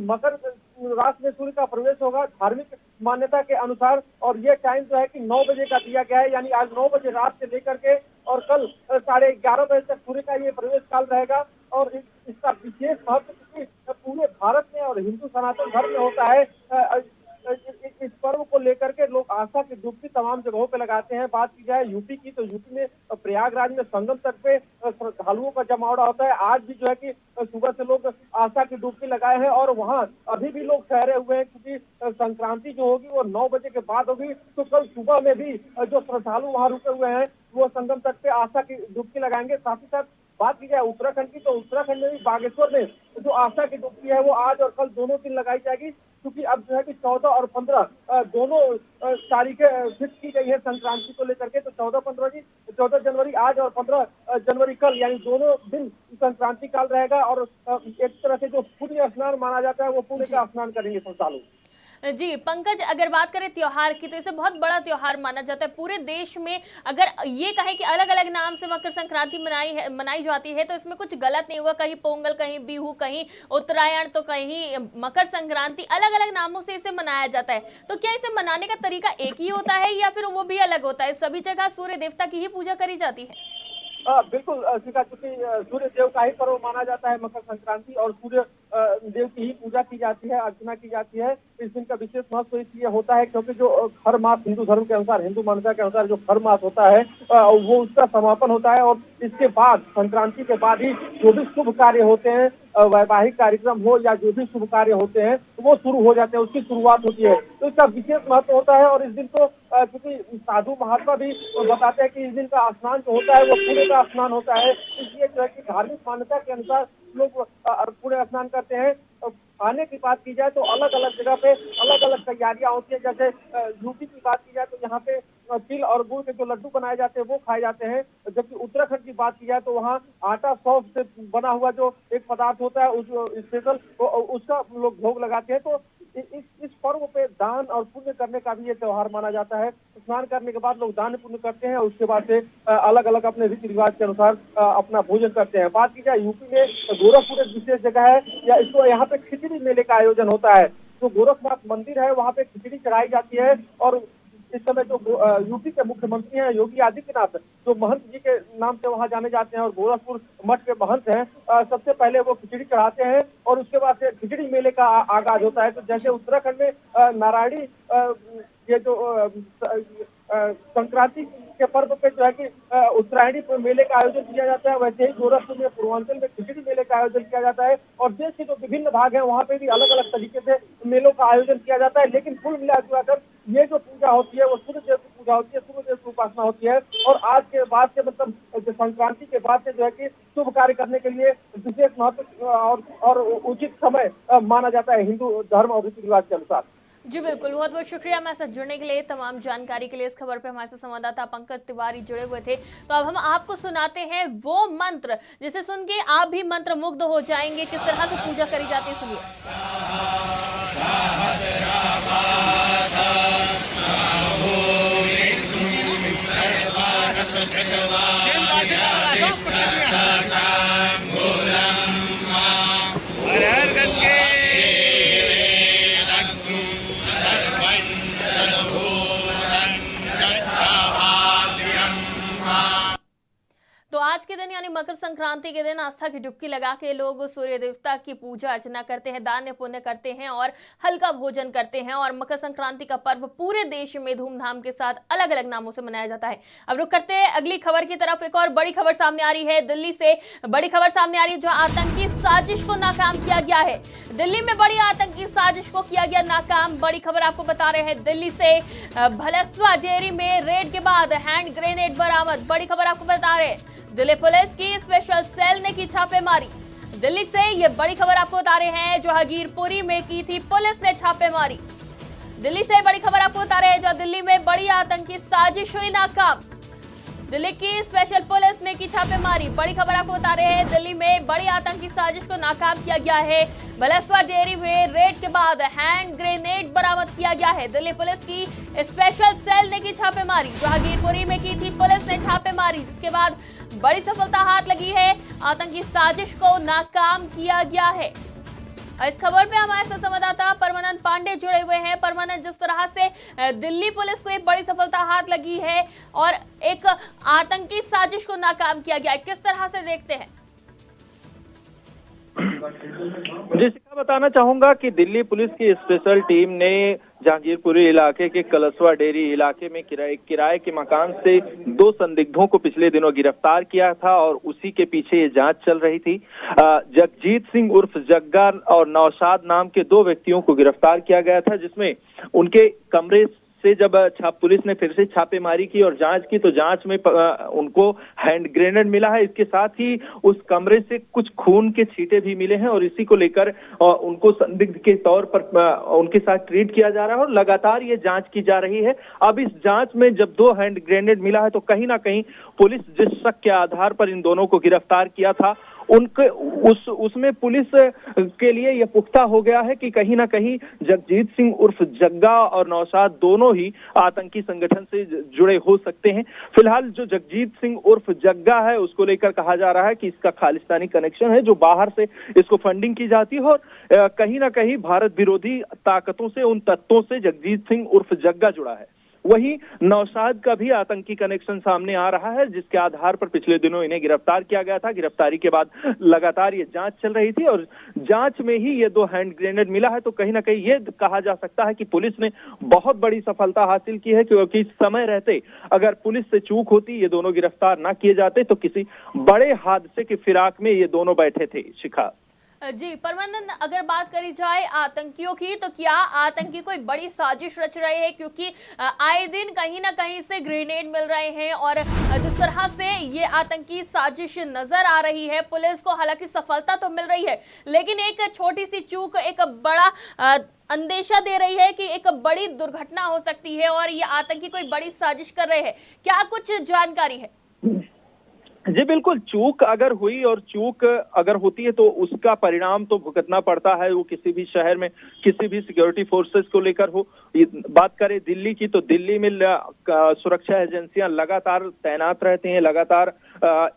मकर राशि में सूर्य का प्रवेश होगा धार्मिक मान्यता के अनुसार, और ये टाइम जो है कि 9 बजे का दिया गया है, यानी आज 9 बजे रात से लेकर के और कल 11:30 बजे तक सूर्य का ये प्रवेश काल रहेगा। और इसका विशेष महत्व क्योंकि पूरे भारत में और हिंदू सनातन धर्म में होता है, इस पर्व को लेकर के लोग आस्था की डुबकी तमाम जगहों पे लगाते हैं। बात की जाए यूपी की, तो यूपी में प्रयाग प्रयागराज में संगम तट पे श्रद्धालुओं का जमावड़ा होता है। आज भी जो है कि सुबह से लोग आस्था की डुबकी लगाए हैं और वहाँ अभी भी लोग ठहरे हुए हैं, क्योंकि संक्रांति जो होगी वो 9 बजे के बाद होगी। तो कल सुबह में भी जो श्रद्धालु वहाँ रुके हुए हैं वो संगम तट पे आस्था की डुबकी लगाएंगे। साथ ही साथ बात की जाए उत्तराखंड की, तो उत्तराखंड में भी बागेश्वर में जो आस्था की डुबकी है वो आज और कल दोनों दिन लगाई जाएगी, क्योंकि अब जो है कि 14 और 15 दोनों तारीखें फिक्स की गई है संक्रांति को लेकर के। तो 14 जनवरी आज और 15 जनवरी कल, यानी दोनों दिन संक्रांति काल रहेगा। और एक तरह से जो पुण्य स्नान माना जाता है वो पुण्य का स्नान करेंगे श्रद्धालु। जी पंकज, अगर बात करें त्योहार की तो इसे बहुत बड़ा त्योहार माना जाता है पूरे देश में। अगर ये कहें कि अलग अलग नाम से मकर संक्रांति मनाई जाती है तो इसमें कुछ गलत नहीं होगा। कहीं पोंगल, कहीं बिहू, कहीं उत्तरायण, तो कहीं मकर संक्रांति, अलग अलग नामों से इसे मनाया जाता है। तो क्या इसे मनाने का तरीका एक ही होता है या फिर वो भी अलग होता है? सभी जगह सूर्य देवता की ही पूजा करी जाती है? बिल्कुल शिखा, क्योंकि सूर्य देव का ही पर्व माना जाता है मकर संक्रांति, और सूर्य देव की ही पूजा की जाती है, अर्चना की जाती है। इस दिन का विशेष महत्व इसलिए होता है क्योंकि जो खर मास हिंदू धर्म के अनुसार, हिंदू मान्यता के अनुसार जो खर मास होता है वो उसका समापन होता है। और इसके बाद, संक्रांति के बाद ही जो भी शुभ कार्य होते हैं, वैवाहिक कार्यक्रम हो या जो भी शुभ कार्य होते हैं वो शुरू हो जाते हैं, उसकी शुरुआत होती है। तो इसका विशेष महत्व होता है। और इस दिन को क्योंकि साधु महात्मा भी बताते हैं कि इस दिन का स्नान जो होता है वो पुण्य का स्नान होता है, इसलिए जो है कि धार्मिक मान्यता के अनुसार लोग पुण्य स्नान करते हैं। खाने की बात की जाए तो अलग अलग जगह पे अलग अलग तैयारियां होती है। जैसे यूपी की बात की जाए तो यहाँ पे तिल और गुड़ के जो लड्डू बनाए जाते हैं वो खाए जाते हैं, जबकि उत्तराखंड की बात की जाए तो वहाँ आटा सौंफ से बना हुआ जो एक पदार्थ होता है उस स्पेशल उसका लोग भोग लगाते हैं। तो इस पर्व पे दान और पुण्य करने का भी ये त्योहार माना जाता है। स्नान करने के बाद लोग दान पुण्य करते हैं और उसके बाद से अलग अलग अपने रीति रिवाज के अनुसार अपना भोजन करते हैं। बात की जाए यूपी में गोरखपुर एक विशेष जगह है, या इसको यहाँ पे खिचड़ी मेले का आयोजन होता है। जो गोरखनाथ मंदिर है वहाँ पे खिचड़ी चढ़ाई जाती है। और इस समय जो यूपी के मुख्यमंत्री हैं योगी आदित्यनाथ, जो महंत जी के नाम से वहां जाने जाते हैं और गोरखपुर मठ के महंत हैं, सबसे पहले वो खिचड़ी चढ़ाते हैं और उसके बाद से खिचड़ी मेले का आगाज होता है। तो जैसे उत्तराखंड में नारायणी ये जो संक्रांति के पर्व पे जो है कि उत्तरायणी मेले का आयोजन किया जाता है, वैसे ही गोरखपुर में पूर्वांचल में खिचड़ी मेले का आयोजन किया जाता है। और देश के जो विभिन्न भाग हैं वहाँ पे भी अलग अलग तरीके से मेलों का आयोजन किया जाता है। लेकिन कुल मिलाकर ये जो पूजा होती है वो सूर्य देव की पूजा होती है, सूर्य देव की उपासना होती है। और आज के बाद से, मतलब संक्रांति के बाद से जो है कि शुभ कार्य करने के लिए विशेष महत्व और उचित समय माना जाता है हिंदू धर्म और रीति रिवाज के अनुसार। जी बिल्कुल, बहुत बहुत शुक्रिया हमारे साथ जुड़ने के लिए, तमाम जानकारी के लिए। इस खबर पे हमारे साथ संवाददाता पंकज तिवारी जुड़े हुए थे। तो अब हम आपको सुनाते हैं वो मंत्र जिसे सुन के आप भी मंत्र मुग्ध हो जाएंगे। किस तरह से पूजा करी जाती है सुनिए। तो आज के दिन यानी मकर संक्रांति के दिन आस्था की डुबकी लगा के लोग सूर्य देवता की पूजा अर्चना करते हैं, दान पुण्य करते हैं और हल्का भोजन करते हैं। और मकर संक्रांति का पर्व पूरे देश में धूमधाम के साथ अलग अलग नामों से मनाया जाता है। अब रुक करते हैं अगली खबर की तरफ। एक और बड़ी खबर सामने आ रही है, दिल्ली से बड़ी खबर सामने आ रही है, जो आतंकी साजिश को नाकाम किया गया है। दिल्ली में बड़ी आतंकी साजिश को किया गया नाकाम। बड़ी खबर आपको बता रहे हैं दिल्ली से, भलसवा डेयरी में रेड के बाद हैंड ग्रेनेड बरामद। बड़ी खबर आपको बता रहे हैं दिल्ली पुलिस की स्पेशल सेल ने की छापेमारी। दिल्ली से ये बड़ी खबर आपको बता रहे हैं, जो हगीरपुरी में की थी पुलिस ने छापेमारी। दिल्ली से बड़ी खबर आपको बता रहे हैं, जो दिल्ली में बड़ी आतंकी साजिश हुई नाकाम। दिल्ली की स्पेशल पुलिस ने की छापेमारी। बड़ी खबर आपको बता रहे हैं, दिल्ली में बड़ी आतंकी साजिश को नाकाम किया गया है। भलसवा डेयरी में रेड के बाद हैंड ग्रेनेड बरामद किया गया है। दिल्ली पुलिस की स्पेशल सेल ने की छापेमारी। जो हगीरपुरी में की थी पुलिस ने छापेमारी, जिसके बाद बड़ी सफलता हाथ लगी है। आतंकी साजिश को नाकाम किया गया है। इस खबर पे हमारे साथ संवाददाता परमानंद पांडे जुड़े हुए हैं। परमानंद, जिस तरह से दिल्ली पुलिस को एक बड़ी सफलता हाथ लगी है और एक आतंकी साजिश को नाकाम किया गया है, किस तरह से देखते हैं? जी शिखा, बताना चाहूंगा कि दिल्ली पुलिस की स्पेशल टीम ने जहांगीरपुरी इलाके के कलसवा डेरी इलाके में किराए के मकान से 2 संदिग्धों को पिछले दिनों गिरफ्तार किया था और उसी के पीछे ये जांच चल रही थी। जगजीत सिंह उर्फ जग्गा और नौशाद नाम के 2 व्यक्तियों को गिरफ्तार किया गया था, जिसमें उनके कमरे से जब पुलिस ने फिर से छापेमारी की और जांच की तो जांच में उनको हैंड ग्रेनेड मिला है। इसके साथ ही उस कमरे से कुछ खून के छींटे भी मिले हैं और इसी को लेकर उनको संदिग्ध के तौर पर उनके साथ ट्रीट किया जा रहा है और लगातार ये जांच की जा रही है। अब इस जांच में जब 2 हैंड ग्रेनेड मिला है तो कहीं ना कहीं पुलिस जिस शक के आधार पर इन दोनों को गिरफ्तार किया था उनके उसमें पुलिस के लिए यह पुख्ता हो गया है कि कहीं ना कहीं जगजीत सिंह उर्फ जग्गा और नौशाद दोनों ही आतंकी संगठन से जुड़े हो सकते हैं। फिलहाल जो जगजीत सिंह उर्फ जग्गा है उसको लेकर कहा जा रहा है कि इसका खालिस्तानी कनेक्शन है, जो बाहर से इसको फंडिंग की जाती है और कहीं ना कहीं भारत विरोधी ताकतों से, उन तत्वों से जगजीत सिंह उर्फ जग्गा जुड़ा है। वहीं नौशाद का भी आतंकी कनेक्शन सामने आ रहा है, जिसके आधार पर पिछले दिनों इन्हें गिरफ्तार किया गया था। गिरफ्तारी के बाद लगातार ये जांच चल रही थी और जांच में ही ये 2 हैंड ग्रेनेड मिला है। तो कहीं ना कहीं ये कहा जा सकता है कि पुलिस ने बहुत बड़ी सफलता हासिल की है, क्योंकि समय रहते अगर पुलिस से चूक होती, ये दोनों गिरफ्तार ना किए जाते तो किसी बड़े हादसे की फिराक में ये दोनों बैठे थे। शिखा जी परमानंद, अगर बात करी जाए आतंकियों की, तो क्या आतंकी कोई बड़ी साजिश रच रहे हैं? क्योंकि आए दिन कहीं ना कहीं से ग्रेनेड मिल रहे हैं और जिस तरह से ये आतंकी साजिश नजर आ रही है, पुलिस को हालांकि सफलता तो मिल रही है, लेकिन एक छोटी सी चूक एक बड़ा अंदेशा दे रही है कि एक बड़ी दुर्घटना हो सकती है और ये आतंकी कोई बड़ी साजिश कर रहे हैं। क्या कुछ जानकारी है? जी बिल्कुल, चूक अगर हुई और चूक अगर होती है तो उसका परिणाम तो भुगतना पड़ता है। वो किसी भी शहर में किसी भी सिक्योरिटी फोर्सेस को लेकर हो। बात करें दिल्ली की तो दिल्ली में सुरक्षा एजेंसियां लगातार तैनात रहती हैं, लगातार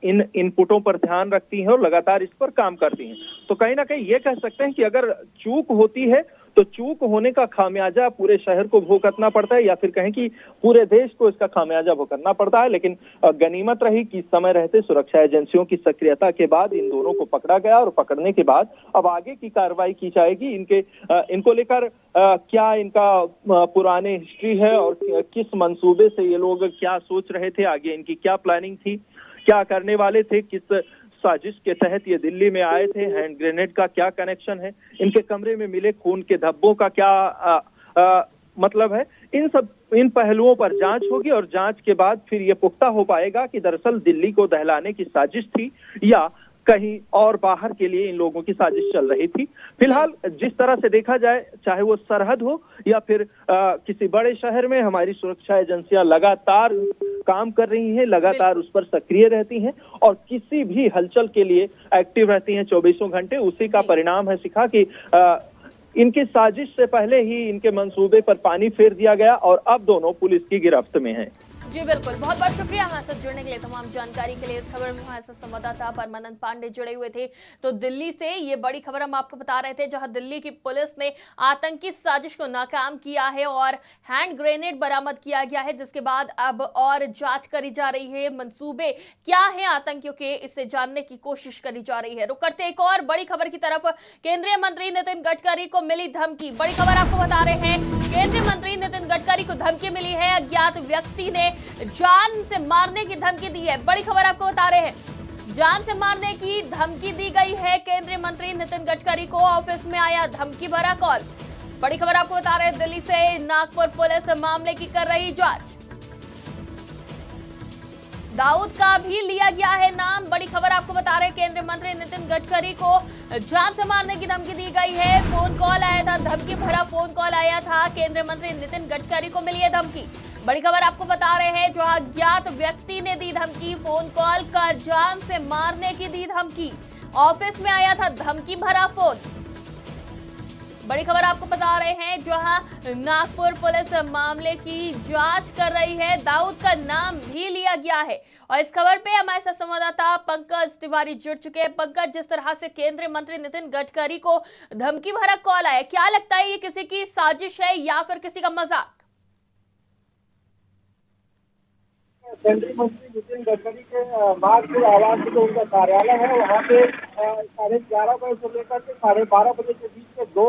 इन इनपुटों पर ध्यान रखती हैं और लगातार इस पर काम करती हैं। तो कहीं ना कहीं ये कह सकते हैं कि अगर चूक होती है तो चूक होने का खामियाजा पूरे शहर को भुगतना पड़ता है, या फिर कहें कि पूरे देश को इसका खामियाजा भुगतना पड़ता है। लेकिन गनीमत रही कि समय रहते सुरक्षा एजेंसियों की सक्रियता के बाद इन दोनों को पकड़ा गया और पकड़ने के बाद अब आगे की कार्रवाई की जाएगी। इनको लेकर क्या इनका पुराने हिस्ट्री है और किस मंसूबे से ये लोग क्या सोच रहे थे, आगे इनकी क्या प्लानिंग थी, क्या करने वाले थे, किस साजिश के तहत ये दिल्ली में आए थे, हैंड ग्रेनेड का क्या कनेक्शन है, इनके कमरे में मिले खून के धब्बों का क्या मतलब है, इन पहलुओं पर जांच होगी और जांच के बाद फिर ये पुख्ता हो पाएगा कि दरअसल दिल्ली को दहलाने की साजिश थी या कहीं और बाहर के लिए इन लोगों की साजिश चल रही थी। फिलहाल जिस तरह से देखा जाए, चाहे वो सरहद हो या फिर किसी बड़े शहर में, हमारी सुरक्षा एजेंसियां लगातार काम कर रही हैं, लगातार उस पर सक्रिय रहती हैं और किसी भी हलचल के लिए एक्टिव रहती हैं 24 घंटे। उसी का परिणाम है शिखा कि इनकी साजिश से पहले ही इनके मंसूबे पर पानी फेर दिया गया और अब दोनों पुलिस की गिरफ्त में हैं। जी बिल्कुल, बहुत बहुत शुक्रिया हमारे साथ जुड़ने के लिए। तमाम जानकारी के लिए इस खबर में हमारे साथ संवाददाता परमानंद पांडे जुड़े हुए थे। तो दिल्ली से ये बड़ी खबर हम आपको बता रहे थे, जहां दिल्ली की पुलिस ने आतंकी साजिश को नाकाम किया है और हैंड ग्रेनेड बरामद किया गया है, जिसके बाद अब और जांच करी जा रही है। मंसूबे क्या है आतंकियों के, इसे जानने की कोशिश करी जा रही है। रुक करते एक और बड़ी खबर की तरफ। केंद्रीय मंत्री नितिन गडकरी को मिली धमकी, बड़ी खबर आपको बता रहे हैं। केंद्रीय मंत्री नितिन गडकरी को धमकी मिली है, अज्ञात व्यक्ति ने जान से मारने की धमकी दी है। बड़ी खबर आपको बता रहे हैं, जान से मारने की धमकी दी गई है केंद्रीय मंत्री नितिन गडकरी को। ऑफिस में आया धमकी भरा कॉल। बड़ी खबर आपको बता रहे हैं, दिल्ली से नागपुर पुलिस मामले की कर रही जांच। दाऊद का भी लिया गया है नाम। बड़ी खबर आपको बता रहे हैं, केंद्रीय मंत्री नितिन गडकरी को जान से मारने की धमकी दी गई है। फोन कॉल आया था, धमकी भरा फोन कॉल आया था। केंद्रीय मंत्री नितिन गडकरी को मिली है धमकी। बड़ी खबर आपको बता रहे हैं, जो अज्ञात व्यक्ति ने दी धमकी, फोन कॉल कर जान से मारने की दी धमकी। ऑफिस में आया था धमकी भरा फोन। बड़ी खबर आपको बता रहे हैं, जहां नागपुर पुलिस मामले की जांच कर रही है। दाऊद का नाम भी लिया गया है और इस खबर पे हमारे साथ संवाददाता पंकज तिवारी जुड़ चुके हैं। पंकज, जिस तरह से केंद्रीय मंत्री नितिन गडकरी को धमकी भरा कॉल आया, क्या लगता है ये किसी की साजिश है या फिर किसी का मजाक? केंद्रीय मंत्री नितिन गडकरी के नागपुर आवास जो उनका कार्यालय है, वहाँ पे 11:30 बजे से लेकर के 12:30 बजे के बीच के 2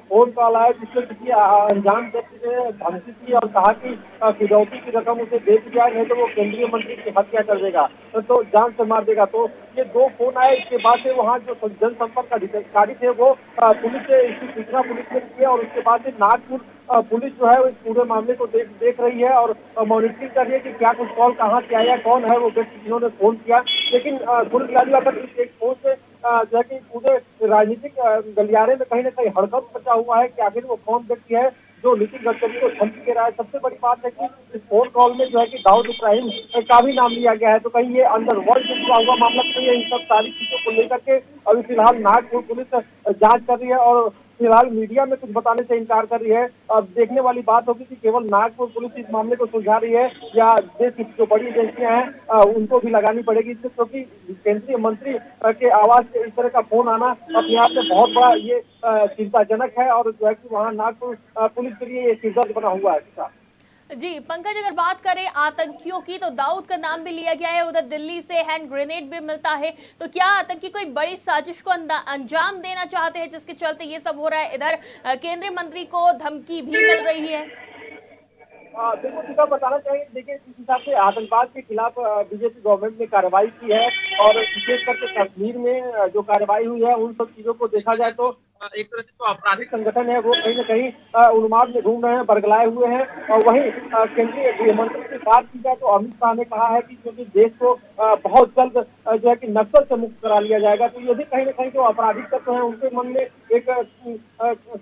फोन कॉल आए जिसमें किसी अनजान व्यक्ति ने धमकी दी और कहा कि फिरौती की रकम उसे दे दी जाए, नहीं तो वो केंद्रीय मंत्री की हत्या कर देगा, तो जान से मार देगा। तो ये 2 फोन आए। इसके बाद से वहाँ जो जनसंपर्क अधिकारी थे वो पुलिस से इसकी सूचना पुलिस ने की और उसके बाद से नागपुर पुलिस जो है इस पूरे मामले को देख रही है और मॉनिटरिंग कर रही है कि क्या कुछ कॉल कहाँ से आया, कौन है वो व्यक्ति जिन्होंने फोन किया। लेकिन कुल मिलाकर इस एक फोन से जो है कि पूरे राजनीतिक गलियारे में कहीं ना कहीं हड़कंप मचा हुआ है कि आखिर वो कौन व्यक्ति है जो नितिन गडकरी को धमकी दे रहा है। सबसे बड़ी बात है कि इस फोन कॉल में जो है कि दाऊद इब्राहिम का भी नाम लिया गया है, तो कहीं ये अंडरवर्ल्ड से जुड़ा हुआ मामला नहीं है। इन सब सारी चीजों को लेकर के अभी फिलहाल नागपुर पुलिस जांच कर रही है और फिलहाल मीडिया में कुछ बताने से इनकार कर रही है। अब देखने वाली बात होगी कि केवल नागपुर पुलिस इस मामले को सुलझा रही है या देश की जो बड़ी एजेंसियां हैं उनको भी लगानी पड़ेगी, क्योंकि केंद्रीय मंत्री के आवाज से इस तरह का फोन आना अपने आप में बहुत बड़ा ये चिंताजनक है और जो है कि वहाँ नागपुर पुलिस के लिए ये सिरदर्द बना हुआ है। जी पंकज, अगर बात करें आतंकियों की तो दाऊद का नाम भी लिया गया है, उधर दिल्ली से हैंड ग्रेनेड भी मिलता है, तो क्या आतंकी कोई बड़ी साजिश को अंजाम देना चाहते हैं जिसके चलते ये सब हो रहा है? इधर केंद्रीय मंत्री को धमकी भी मिल रही है। बिल्कुल सीधा बताना चाहिए। देखिए, जिस हिसाब से आतंकवाद के खिलाफ बीजेपी गवर्नमेंट ने कार्रवाई की है और विशेष करके कश्मीर में जो कार्रवाई हुई है उन सब चीजों को देखा जाए तो एक तरह से जो आपराधिक संगठन है वो कहीं न कहीं उन्माद में घूम रहे हैं, बरगलाए हुए हैं। और वहीं केंद्रीय गृह मंत्री से बात की जाए तो अमित शाह ने कहा है कि क्योंकि देश को बहुत जल्द जो है कि नक्सल से मुक्त करा लिया जाएगा, तो ये भी कहीं न कहीं जो आपराधिक तत्व है उनके मन में एक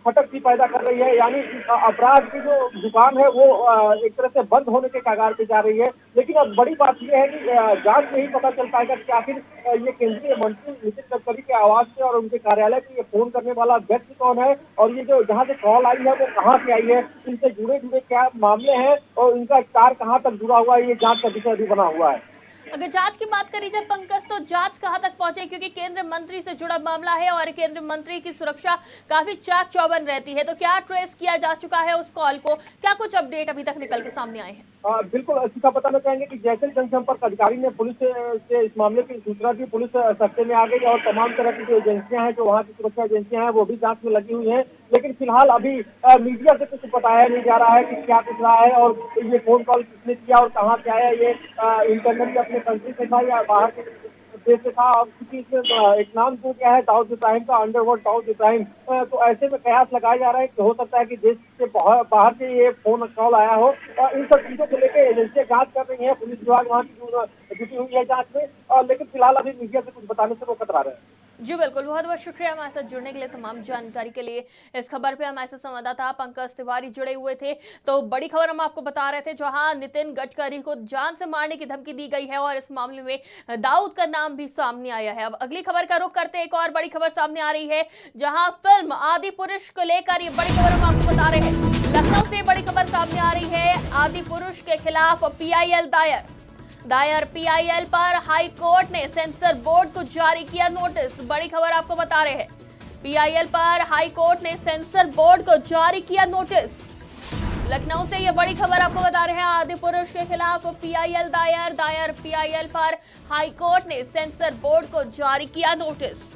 खटक सी पैदा कर रही है। यानी अपराध की जो दुकान है वो एक तरह से बंद होने के कगार पे जा रही है। लेकिन अब बड़ी बात यह है कि जांच में ही पता चल पाएगा कि आखिर ये केंद्रीय मंत्री नितिन गडकरी के आवाज से और उनके कार्यालय से ये फोन करने वाला व्यक्ति कौन है और ये जो जहाँ से कॉल आई है वो कहाँ से आई है, इनसे जुड़े क्या मामले हैं और इनका तार कहाँ तक जुड़ा हुआ है, ये जांच का विषय भी बना हुआ है। अगर जांच की बात करी जाए पंकज, तो जांच कहां तक पहुंचे, क्योंकि केंद्रीय मंत्री से जुड़ा मामला है और केंद्रीय मंत्री की सुरक्षा काफी चाक चौबंद रहती है, तो क्या ट्रेस किया जा चुका है उस कॉल को? क्या कुछ अपडेट अभी तक निकल के सामने आए हैं? बिल्कुल सीधा बताना चाहेंगे कि जैसे जनसंपर्क अधिकारी ने पुलिस से इस मामले की सूचना दी, पुलिस सख्ते में आ गई और तमाम तरह की जो एजेंसियां हैं, जो वहाँ की सुरक्षा एजेंसियां हैं, वो भी जांच में लगी हुई हैं। लेकिन फिलहाल अभी मीडिया से कुछ बताया नहीं जा रहा है कि क्या कुछ रहा है और ये फोन कॉल किसने किया और कहाँ से आया, ये इंटरनेट अपने कंट्री से था या बाहर के देश से था। अब क्योंकि इसमें एक नाम जो क्या है दाऊद इब्राहिम का, अंडरवर्ल्ड दाऊद इब्राहिम, तो ऐसे में कयास लगाया जा रहा है कि हो सकता है कि देश से बाहर से ये फोन कॉल आया हो। इन सब चीजों को लेकर एजेंसियां जांच कर रही है, पुलिस विभाग वहाँ की जुटी हुई है जांच में, लेकिन फिलहाल अभी मीडिया से कुछ बताने से वो कतरा रहे हैं। जी बिल्कुल, बहुत बहुत शुक्रिया हमारे साथ जुड़ने के लिए, तमाम जानकारी के लिए। इस खबर पे हमारे साथ संवाददाता पंकज तिवारी जुड़े हुए थे। तो बड़ी खबर हम आपको बता रहे थे, जहां नितिन गडकरी को जान से मारने की धमकी दी गई है और इस मामले में दाऊद का नाम भी सामने आया है। अब अगली खबर का रुख करते, एक और बड़ी खबर सामने आ रही है, जहां फिल्म आदि पुरुष को लेकर ये बड़ी खबर हम आपको बता रहे हैं। लखनऊ से बड़ी खबर सामने आ रही है, आदि पुरुष के खिलाफ PIL दायर PIL पर हाई कोर्ट ने सेंसर बोर्ड को जारी किया नोटिस। बड़ी खबर आपको बता रहे हैं, PIL पर हाई कोर्ट ने सेंसर बोर्ड को जारी किया नोटिस। लखनऊ से ये बड़ी खबर आपको बता रहे हैं, आदि पुरुष के खिलाफ PIL दायर PIL पर हाई कोर्ट ने सेंसर बोर्ड को जारी किया नोटिस।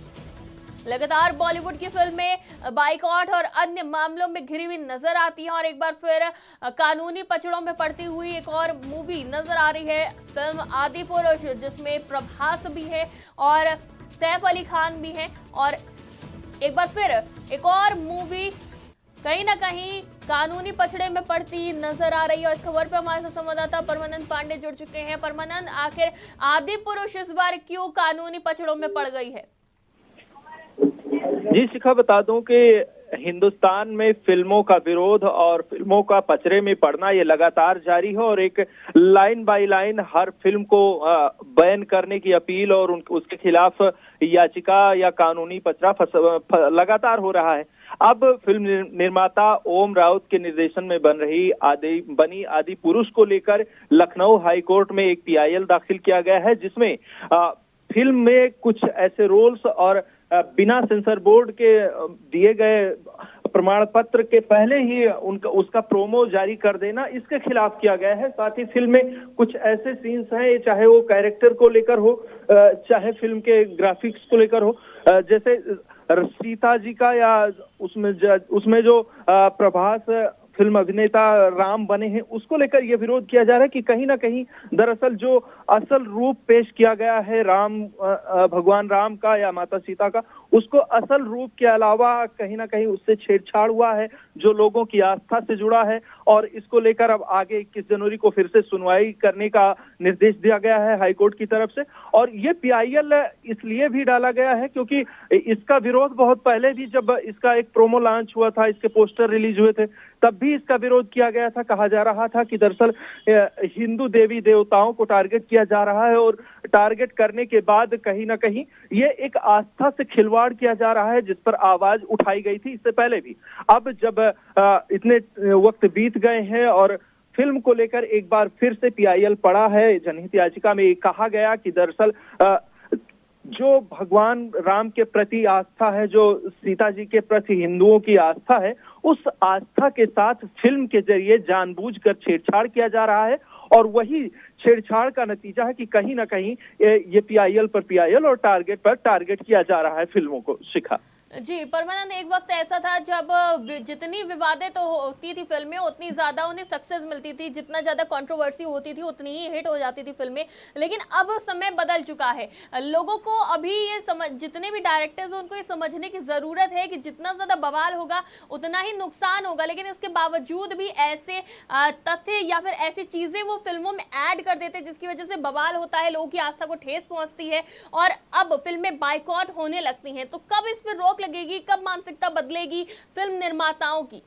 लगातार बॉलीवुड की फिल्में बाइकॉट और अन्य मामलों में घिरी हुई नजर आती हैं और एक बार फिर कानूनी पचड़ों में पड़ती हुई एक और मूवी नजर आ रही है, फिल्म आदि पुरुष, जिसमें प्रभास भी है और सैफ अली खान भी हैं। और एक बार फिर एक और मूवी कहीं ना कहीं कानूनी पचड़े में पड़ती नजर आ रही है। और इस खबर पे हमारे साथ संवाददाता परमानंद पांडे जुड़ चुके हैं। परमानंद, आखिर आदि पुरुष इस बार क्यों कानूनी पचड़ों में पड़ गई है? जी शिखा, बता दूं कि हिंदुस्तान में फिल्मों का विरोध और फिल्मों का पचड़े में पड़ना ये लगातार जारी है और एक line by line her film को बैन करने की अपील और उसके खिलाफ याचिका या कानूनी पचड़ा लगातार हो रहा है। अब फिल्म निर्माता ओम राउत के निर्देशन में बनी आदि पुरुष को लेकर लखनऊ हाई कोर्ट में एक PIL दाखिल किया गया है, जिसमें फिल्म में कुछ ऐसे रोल्स और बिना सेंसर बोर्ड के दिए गए प्रमाण पत्र के पहले ही उसका प्रोमो जारी कर देना, इसके खिलाफ किया गया है। साथ ही फिल्म में कुछ ऐसे सीन्स हैं, चाहे वो कैरेक्टर को लेकर हो, चाहे फिल्म के ग्राफिक्स को लेकर हो, जैसे सीता जी का या उसमें जो प्रभास फिल्म अभिनेता राम बने हैं उसको लेकर यह विरोध किया जा रहा है कि कहीं ना कहीं दरअसल जो असल रूप पेश किया गया है भगवान राम का या माता सीता का, उसको असल रूप के अलावा कहीं ना कहीं उससे छेड़छाड़ हुआ है जो लोगों की आस्था से जुड़ा है। और इसको लेकर अब आगे 21 जनवरी को फिर से सुनवाई करने का निर्देश दिया गया है हाईकोर्ट की तरफ से। और ये पीआईएल इसलिए भी डाला गया है क्योंकि इसका विरोध बहुत पहले भी, जब इसका एक प्रोमो लॉन्च हुआ था, इसके पोस्टर रिलीज हुए थे, तब भी इसका विरोध किया गया था। कहा जा रहा था कि दरअसल हिंदू देवी देवताओं को टारगेट किया जा रहा है और टारगेट करने के बाद कहीं ना कहीं ये एक आस्था से खिलवाड़ किया जा रहा है, जिस पर आवाज उठाई गई थी इससे पहले भी। अब जब इतने वक्त बीत गए हैं और फिल्म को लेकर एक बार फिर से पीआईएल पड़ा है, जनहित याचिका में कहा गया कि दरअसल जो भगवान राम के प्रति आस्था है, जो सीता जी के प्रति हिंदुओं की आस्था है, उस आस्था के साथ फिल्म के जरिए जानबूझकर छेड़छाड़ किया जा रहा है। और वही छेड़छाड़ का नतीजा है कि कहीं ना कहीं ये पीआईएल और टारगेट पर टारगेट किया जा रहा है फिल्मों को। शिखा जी, परमानंद, एक वक्त ऐसा था जब जितनी विवादें तो होती थी फिल्में, उतनी ज्यादा उन्हें सक्सेस मिलती थी, जितना ज्यादा कंट्रोवर्सी होती थी उतनी ही हिट हो जाती थी फिल्में। लेकिन अब समय बदल चुका है। लोगों को अभी ये समझ, जितने भी डायरेक्टर्स हैं उनको ये समझने की जरूरत है कि जितना ज्यादा बवाल होगा उतना ही नुकसान होगा। लेकिन इसके बावजूद भी ऐसे तथ्य या फिर ऐसी चीजें वो फिल्मों में ऐड कर देते हैं जिसकी वजह से बवाल होता है, लोगों की आस्था को ठेस पहुंचती है और अब फिल्में बाइकॉट होने लगती हैं। तो कब इस पर रोक लगेगी, कब मानसिकता बदलेगी फिल्म निर्माताओं की?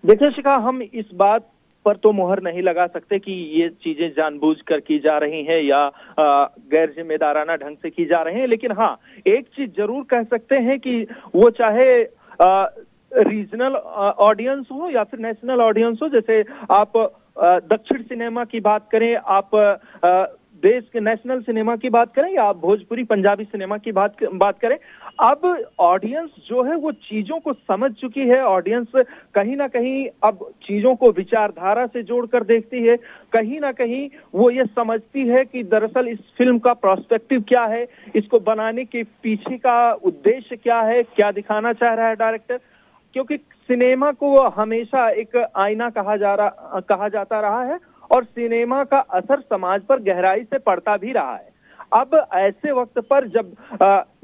देखिए शिखा, हम इस बात पर तो मोहर नहीं लगा सकते कि ये चीजें जानबूझकर की जा रही हैं या गैर जिम्मेदाराना ढंग से की जा रही हैं। लेकिन हाँ, एक चीज जरूर कह सकते हैं कि वो चाहे रीजनल ऑडियंस हो या फिर नेशनल ऑडियंस हो। जैसे आप दक्षिण सिनेमा की बात करें, आप देश के नेशनल सिनेमा की बात करें या आप भोजपुरी पंजाबी सिनेमा की बात करें, अब ऑडियंस जो है वो चीजों को समझ चुकी है। ऑडियंस कहीं ना कहीं अब चीजों को विचारधारा से जोड़कर देखती है। कहीं ना कहीं वो ये समझती है कि दरअसल इस फिल्म का प्रोस्पेक्टिव क्या है, इसको बनाने के पीछे का उद्देश्य क्या है, क्या दिखाना चाह रहा है डायरेक्टर। क्योंकि सिनेमा को हमेशा एक आईना कहा जाता रहा है और सिनेमा का असर समाज पर गहराई से पड़ता भी रहा है। अब ऐसे वक्त पर जब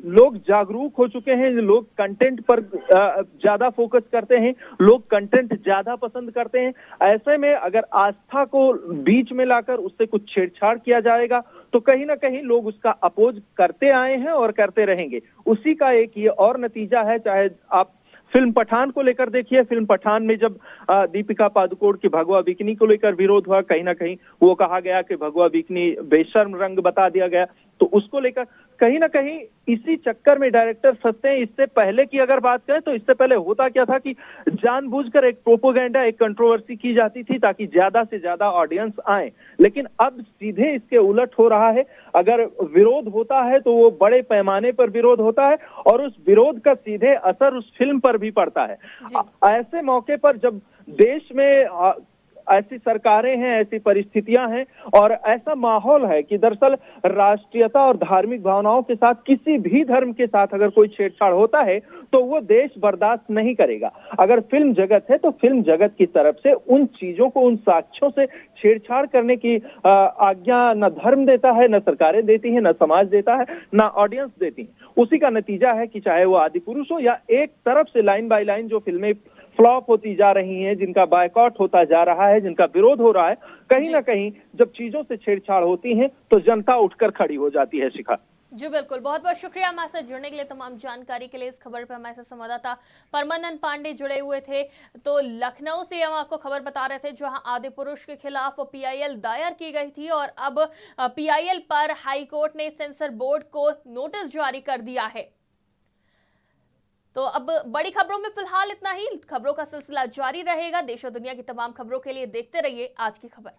लोग जागरूक हो चुके हैं, लोग कंटेंट पर ज्यादा फोकस करते हैं, लोग कंटेंट ज्यादा पसंद करते हैं, ऐसे में अगर आस्था को बीच में लाकर उससे कुछ छेड़छाड़ किया जाएगा तो कहीं ना कहीं लोग उसका अपोज करते आए हैं और करते रहेंगे। उसी का एक ये और नतीजा है। चाहे आप फिल्म पठान को लेकर देखिए, फिल्म पठान में जब दीपिका पादुकोण की भगवा बिकनी को लेकर विरोध हुआ, कहीं ना कहीं वो कहा गया कि भगवा बिकनी बेशर्म रंग बता दिया गया, तो उसको लेकर कहीं ना कहीं इसी चक्कर में डायरेक्टर फंसते हैं। इससे पहले की अगर बात करें तो इससे पहले होता क्या था कि जानबूझकर एक प्रोपोगेंडा, एक कंट्रोवर्सी की जाती थी ताकि ज्यादा से ज्यादा ऑडियंस आए। लेकिन अब सीधे इसके उलट हो रहा है। अगर विरोध होता है तो वो बड़े पैमाने पर विरोध होता है और उस विरोध का सीधे असर उस फिल्म पर भी पड़ता है। ऐसे मौके पर जब देश में ऐसी सरकारें हैं, ऐसी परिस्थितियां हैं और ऐसा माहौल है कि दरअसल राष्ट्रीयता और धार्मिक भावनाओं के साथ, किसी भी धर्म के साथ अगर कोई छेड़छाड़ होता है तो वो देश बर्दाश्त नहीं करेगा। अगर फिल्म जगत है तो फिल्म जगत की तरफ से उन चीजों को, उन साक्ष्यों से छेड़छाड़ करने की आज्ञा न धर्म देता है, न सरकारें देती हैं, न समाज देता है, न ऑडियंस देती है। उसी का नतीजा है कि चाहे वो आदिपुरुष हो या एक तरफ से लाइन बाय लाइन जो फिल्में फ्लॉप होती जा रही हैं, जिनका बायकॉट होता जा रहा है, जिनका विरोध हो रहा है, कहीं ना कहीं जब चीजों से छेड़छाड़ होती है तो जनता उठकर खड़ी हो जाती है। शिखा जी बिल्कुल, बहुत बहुत शुक्रिया हमारे साथ जुड़ने के लिए, तमाम जानकारी के लिए। इस खबर पर हमारे साथ संवाददाता परमानंद पांडे जुड़े हुए थे। तो लखनऊ से हम आपको खबर बता रहे थे जहां आदिपुरुष के खिलाफ पीआईएल दायर की गई थी और अब पीआईएल पर हाईकोर्ट ने सेंसर बोर्ड को नोटिस जारी कर दिया है। तो अब बड़ी खबरों में फिलहाल इतना ही। खबरों का सिलसिला जारी रहेगा। देश और दुनिया की तमाम खबरों के लिए देखते रहिए आज की खबर।